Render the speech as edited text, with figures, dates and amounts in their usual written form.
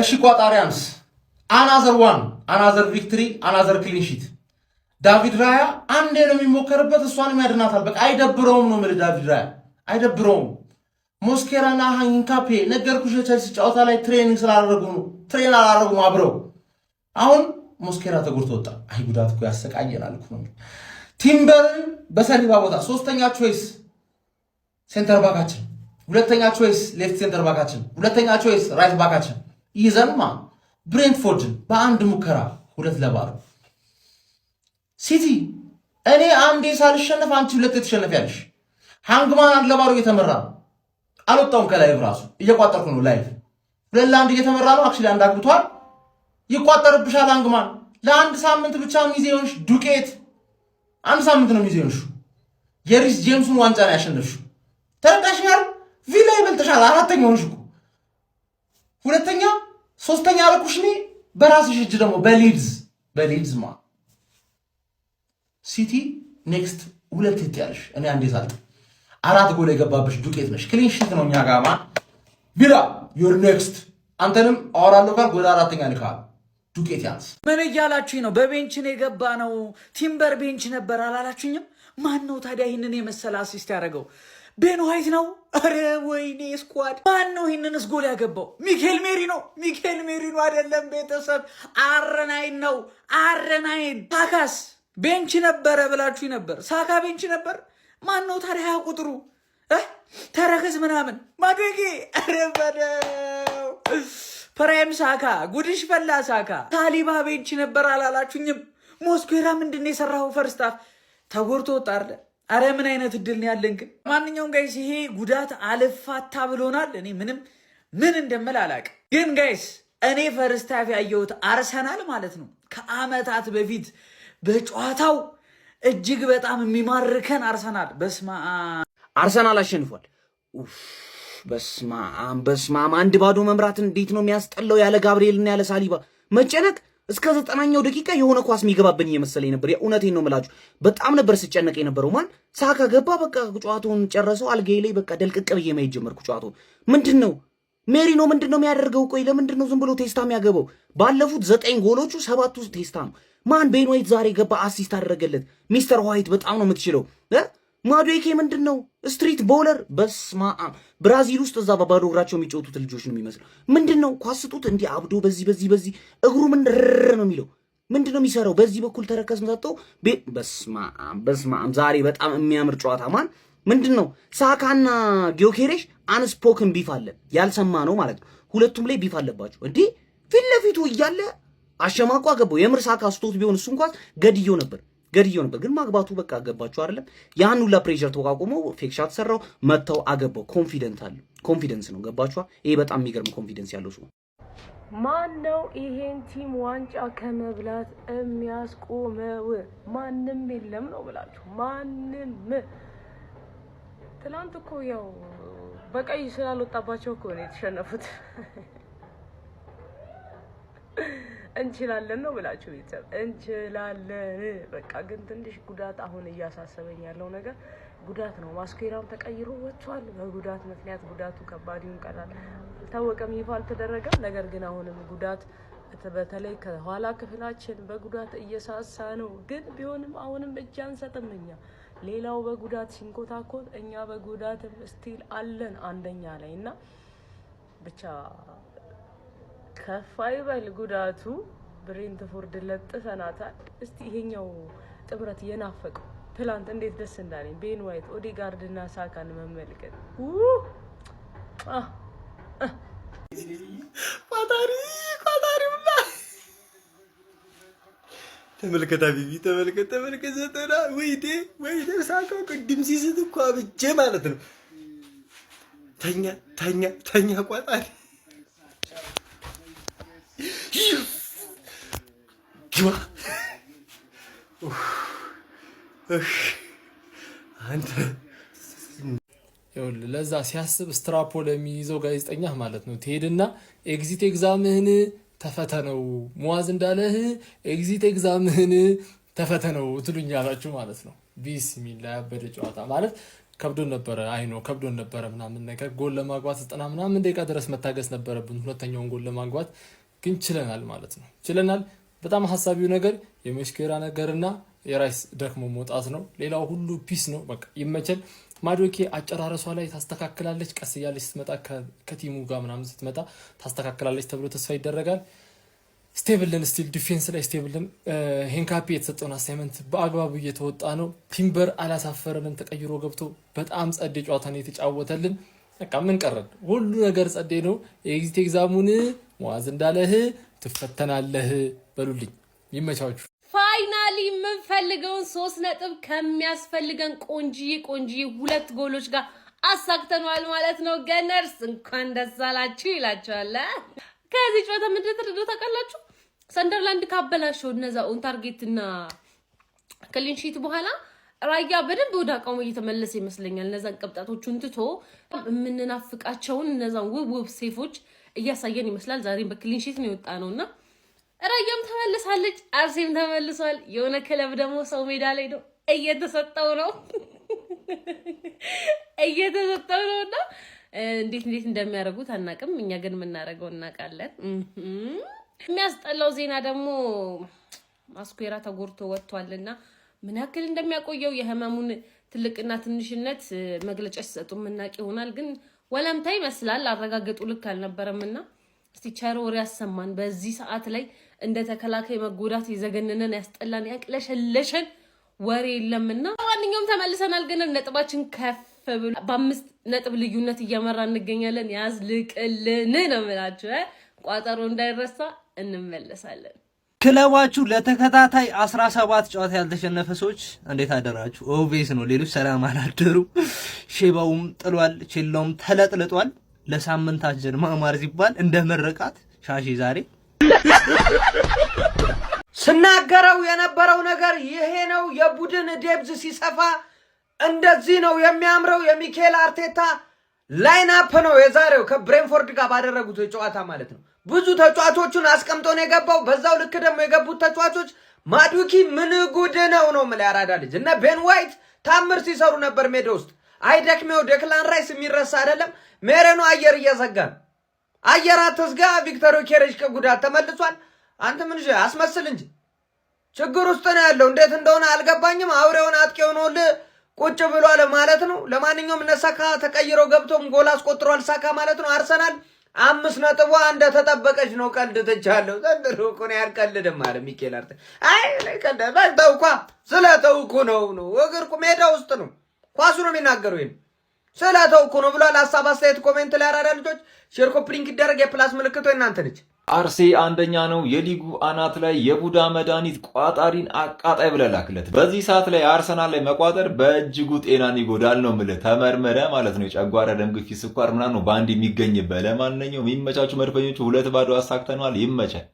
እሺ ቋጣሪያንስ another victory another clean sheet ዳቪድ ራያ አንዴ ነው የሚሞከርበት እሷንም ያድናታል በቃ አይደብረውም ነው ማለት ዳቪድ ራያ አይደብረውም ሞስኬራና ሃንካፔ ነገርኩሽ ቸልሲ ጨዋታ ላይ ትሬኒንግ ስላደረጉ ነው ትሬን አላደረጉም አብረው አሁን ሞስኬራ ተጎድቶ ወጣ አይ ጉዳት እኮ ያሰቃየናል እኮ ነው ቲምበርን በሰሊባ ቦታ ሶስተኛ ቾይስ ሴንተር ባካችን ሁለተኛ ቾይስ ሌፍት ሴንተር ባካችን ሁለተኛ ቾይስ ራይት ባካችን ይዘንማ ብሬንትፎርድን በአንድ ሙከራ 2-0 ሲቲ እኔ አንዴ ሳልሸነፍ አንቺ ሁለት ተሸነፊያለሽ ሃንግማን 1-0 እየተመራ አልወጣውም ከላይ ራሱ እየቋጠርኩ ነው ላይቭ 2-1 እየተመራ ነው አክቹሊ አንድ አግብቷል ይቋጠርብሻል ሃንግማን ለአንድ ሳምንት ብቻ ሚዜውንሽ ዱቄት አንድ ሳምንት ነው ሚዜውንሽ የሪስ ጄምስን ዋንጫ ነው ያሸነፍሽው ተረዳሽኛል ቪላ ይበልጥሻል አራተኛው ነሽ እኮ ሁለተኛ ሶስተኛ አልኩሽኒ በራስሽ እጅ ደግሞ በሊድዝ ማ ሲቲ ኔክስት ሁለት ይያለሽ እኔ አንዴ ሳል አራት ጎል የገባብሽ ዱቄት ነሽ ክሊን ሺት ነው እኛ ጋማ ቪላ ዩር ኔክስት አንተንም አወራለሁ ካል ጎል አራተኛ ልካል ዱቄት ያንስ ምን እያላችሁኝ ነው በቤንች ነው የገባ ነው ቲምበር ቤንች ነበር አላላችሁኝም ማን ነው ታዲያ ይሄንን የመሰለ አሲስት ያደረገው ቤን ዋይት ነው አረ ወይኔ ስኳድ ማን ነው ይሄንንስ ጎል ያገባው ሚካኤል ሜሪኖ አይደለም ቤተሰብ አረናይን ነው አረናይን ታካስ ቤንች ነበር ብላችሁኝ ነበር ሳካ ቤንች ነበር ማን ነው ታዲያ ቁጥሩ ተረከዝ ምናምን ማዱጌ አረ በደው ፕራይም ሳካ ጉድሽ ፈላ ሳካ ታሊባ ቤንች ነበር አላላችሁኝም ሞስኩዌራ ምንድነው የሰራው ፈርስታፍ ተጎርቶ ወጣለ አረ ምን አይነት እድል ነው ያለን ግን ማንኛውም ጋይስ ይሄ ጉዳት አልፋታ ብሎናል እኔ ምን እንደምል አላውቅም ግን ጋይስ እኔ ፈርስታፍ ያየሁት አርሰናል ማለት ነው ከአመታት በፊት በጨዋታው እጅግ በጣም የሚማርከን አርሰናል አሸንፏል በስማም 1-0 መምራት እንዴት ነው የሚያስጠላው ያለ ጋብሪኤልና ያለ ሳሊባ መጨነቅ እስከ 90ኛው ደቂቃ የሆነ ኳስ የሚገባብኝ እየመሰለኝ ነበር የእውነቴን ነው የምላችሁ በጣም ነበር ስጨነቅ የነበረው ማን ሳካ ገባ በቃ ጨዋታውን ጨረሰው አልጋዬ ላይ በቃ ደልቅቅ ብዬ ማየት ጀመርኩ ጨዋታውን ምንድነው ሜሪኖ ምንድነው የሚያደርገው ቆይ ለምንድነው ዝም ብሎ ቴስታ የሚያገባው ባለፉት 9 ጎሎቹ 7ቱ ቴስታ ነው ማን ቤን ዋይት ዛሬ ገባ አሲስት አደረገለት ሚስተር ዋይት በጣም ነው የምትችለው ማዱኬ ምንድነው ስትሪት ቦለር በስማ ብራዚል ውስጥ እዛ በባዶ እግራቸው የሚጫወቱት ልጆች ነው የሚመስለው ምንድነው ኳስ ስጡት እንዲ አብዶ በዚህ እግሩ ምን ነው የሚለው ምንድነው የሚሰራው በዚህ በኩል ተረከዝ መጣው በስማ ዛሬ በጣም የሚያምር ጨዋታ ማን ምንድነው ሳካና ጊዮኬሬሽ አንስፖክን ቢፍ አለ ያልሰማ ነው ማለት ነው ሁለቱም ላይ ቢፍ አለባቸው እንዴ ፊት ለፊቱ እያለ አሸማቋ ገባው የምር ሳካ ስቶት ቢሆን እሱ እንኳን ገድዮ ነበር ግን ማግባቱ በቃ አገባቸው አይደለም ያን ሁላ ፕሬሸር ተቋቁሞ ፌክ ሻት ሰራው መተው አገባው ኮንፊደንስ ነው ገባችሁ ይሄ በጣም የሚገርም ኮንፊደንስ ያለው ሰው ማን ነው ይሄን ቲም ዋንጫ ከመብላት የሚያስቆመው ማንም የለም ነው ብላችሁ ማንም ትላንት እኮ ያው በቀይ ስላልወጣባቸው እኮ ነው የተሸነፉት እንችላለን ነው ብላችሁ ቤተሰብ እንችላለን በቃ ግን ትንሽ ጉዳት አሁን እያሳሰበኝ ያለው ነገር ጉዳት ነው ማስኩዌራም ተቀይሮ ወጥቷል በጉዳት ምክንያት ጉዳቱ ከባድ ይንቀራል ታወቀም ይፋ አልተደረገም ነገር ግን አሁንም ጉዳት በተለይ ከኋላ ክፍላችን በጉዳት እየሳሳ ነው ግን ቢሆንም አሁንም እጅ አንሰጥምኛ ሌላው በጉዳት ሲንኮታኮት እኛ በጉዳትም ስቲል አለን አንደኛ ላይና ብቻ ከፋይ ባል ጉዳቱ ብሬንትፎርድ ለጥፈናታል እስቲ ይሄኛው ጥምረት የናፈቀው ትላንት እንዴት ደስ እንዳለኝ ቤን ዋይት ኦዲጋርድ እና ሳካን መመልከት ቋጣሪ ብላ ተመልከታ ቢቢ ተመልከት ዘጠና ወይዴ ሳካው ቅድም ሲስት እኮ አብጄ ማለት ነው ተኛ ቋጣሪ ግባ አንተ ይኸውልህ ለዛ ሲያስብ ስትራፖ ለሚይዘው ጋዜጠኛ ማለት ነው ትሄድና ኤግዚት ኤግዛምህን ተፈተነው ሙአዝ እንዳለህ ኤግዚት ኤግዛምህን ተፈተነው ትሉኛላችሁ ማለት ነው ቢስሚላህ ያበደ ጨዋታ ማለት ከብዶን ነበረ። አይኖ ከብዶን ነበረ ምናምን ነገር ጎል ለማግባት 90 ምናምን ደቂቃ ድረስ መታገስ ነበረብን ሁለተኛውን ጎል ለማግባት ግን ችለናል ማለት ነው። ችለናል። በጣም ሐሳቢው ነገር የሞስኬራ ነገርና የራይስ ደክሞ መውጣት ነው። ሌላው ሁሉ ፒስ ነው። በቃ ይመቸል። ማዶኬ አጨራረሷ ላይ ታስተካክላለች። ቀስ እያለች ስትመጣ ከቲሙ ጋር ምናምን ስትመጣ ታስተካክላለች ተብሎ ተስፋ ይደረጋል። ስቴብልን ስቲል ዲፌንስ ላይ ስቴብልን ሄንካፒ የተሰጠውን አሳይመንት በአግባቡ እየተወጣ ነው። ቲምበር አላሳፈረንም። ተቀይሮ ገብቶ በጣም ጸዴ ጨዋታን የተጫወተልን። በቃ ምን ቀረን? ሁሉ ነገር ጸዴ ነው። የኤግዚት ኤግዛሙን ሙአዝ እንዳለህ ትፈተናለህ በሉልኝ። ይመቻችሁ። ፋይናሊ የምንፈልገውን 3 ነጥብ ከሚያስፈልገን ቆንጂዬ 2 ጎሎች ጋር አሳክተናል ማለት ነው። ገነርስ እንኳን ደስ አላችሁ ይላችኋል። ከዚህ ጨዋታ ምንድን ተደረገ ታውቃላችሁ? ሰንደርላንድ ካበላሸው እነዛ ኦን ታርጌት እና ክሊን ሺት በኋላ ራያ በደንብ ወደ አቋሙ እየተመለሰ ይመስለኛል። እነዛን ቅብጣቶቹን ትቶ የምንናፍቃቸውን እነዛን ውብ ሴፎች እያሳየን ይመስላል። ዛሬም በክሊን ሺት ነው የወጣ ነውና ራያም ተመልሳለች፣ አርሴም ተመልሷል። የሆነ ክለብ ደግሞ ሰው ሜዳ ላይ ነው እየተሰጠው ነውና እንዴት እንደሚያደርጉት አናውቅም። እኛ ግን የምናደርገው እናውቃለን። የሚያስጠላው ዜና ደግሞ ማስኩዌራ ተጎድቶ ወጥቷልና ምን ያክል እንደሚያቆየው የህመሙን ትልቅና ትንሽነት መግለጫ ሲሰጡ የምናውቅ ይሆናል። ግን ወለምታ ይመስላል። አረጋገጡ ልክ አልነበረምና እስቲ ቸር ወሬ ያሰማን። በዚህ ሰዓት ላይ እንደ ተከላካይ መጎዳት የዘገነነን ያስጠላን ያቅለሸለሸን ወሬ የለምና ማንኛውም ተመልሰናል። ግን ነጥባችን ከፍ ብሎ በ5 ነጥብ ልዩነት እየመራ እንገኛለን። ያዝልቅልን ነው የምላችሁ። ቋጠሮ እንዳይረሳ እንመለሳለን። ክለባችሁ ለተከታታይ 17 ጨዋታ ያልተሸነፈ ሰዎች እንዴት አደራችሁ? ኦቬስ ነው። ሌሎች ሰላም አላደሩ። ሼባውም ጥሏል፣ ቼላውም ተለጥልጧል። ለሳምንታት ጀርማ ማር ሲባል እንደ መረቃት ሻሺ ዛሬ ስናገረው የነበረው ነገር ይሄ ነው። የቡድን ዴብዝ ሲሰፋ እንደዚህ ነው የሚያምረው። የሚኬል አርቴታ ላይንአፕ ነው የዛሬው ከብሬንፎርድ ጋር ባደረጉት ጨዋታ ማለት ነው። ብዙ ተጫዋቾቹን አስቀምጦ ነው የገባው። በዛው ልክ ደግሞ የገቡት ተጫዋቾች ማዱኪ ምን ጉድ ነው ማለት ያራዳ ልጅ እና ቤን ዋይት ታምር ሲሰሩ ነበር ሜዳ ውስጥ። አይደክሜው ዴክላን ራይስ የሚረሳ አይደለም። ሜሬኖ አየር እየዘጋን አየር አትዝጋ። ቪክተር ዮኬሬሽ ከጉዳት ተመልሷል። አንተ ምን አስመስል እንጂ ችግር ውስጥ ነው ያለው። እንዴት እንደሆነ አልገባኝም። አውሬውን አጥቂ ሆኖል ቁጭ ብሏል ማለት ነው። ለማንኛውም ነሳካ ተቀይሮ ገብቶም ጎል አስቆጥሯል ሳካ ማለት ነው። አርሰናል 5 ነጥቧ እንደተጠበቀች ነው። ቀልድ ትቻለሁ ዘንድሮ እኮ ነው ያልቀልድም አለ ሚኬል አርቴታ። አይ ለቀልድ ባይተውኳ ስለተውኩ ነው እግር ሜዳ ውስጥ ነው ኳሱ ነው የሚናገረው። ይሄን ስለተውኩ ነው ብሏል። ሐሳብ አስተያየት ኮሜንት ላይ አራዳ ልጆች ሼር ኮፕሊንክ ይደረግ። የፕላስ ምልክቱ እናንተ ነች። አርሴ አንደኛ ነው። የሊጉ አናት ላይ የቡዳ መድኃኒት ቋጣሪን አቃጣይ ብለህ ላክለት። በዚህ ሰዓት ላይ አርሰናል ላይ መቋጠር በእጅጉ ጤናን ይጎዳል ነው የምልህ። ተመርመረ ማለት ነው። የጨጓራ ደም ግፊት፣ ስኳር ምናምን ነው በአንድ የሚገኝበት። ለማንኛውም የሚመቻቹ መድፈኞቹ 2-0 አሳክተነዋል። ይመቻል።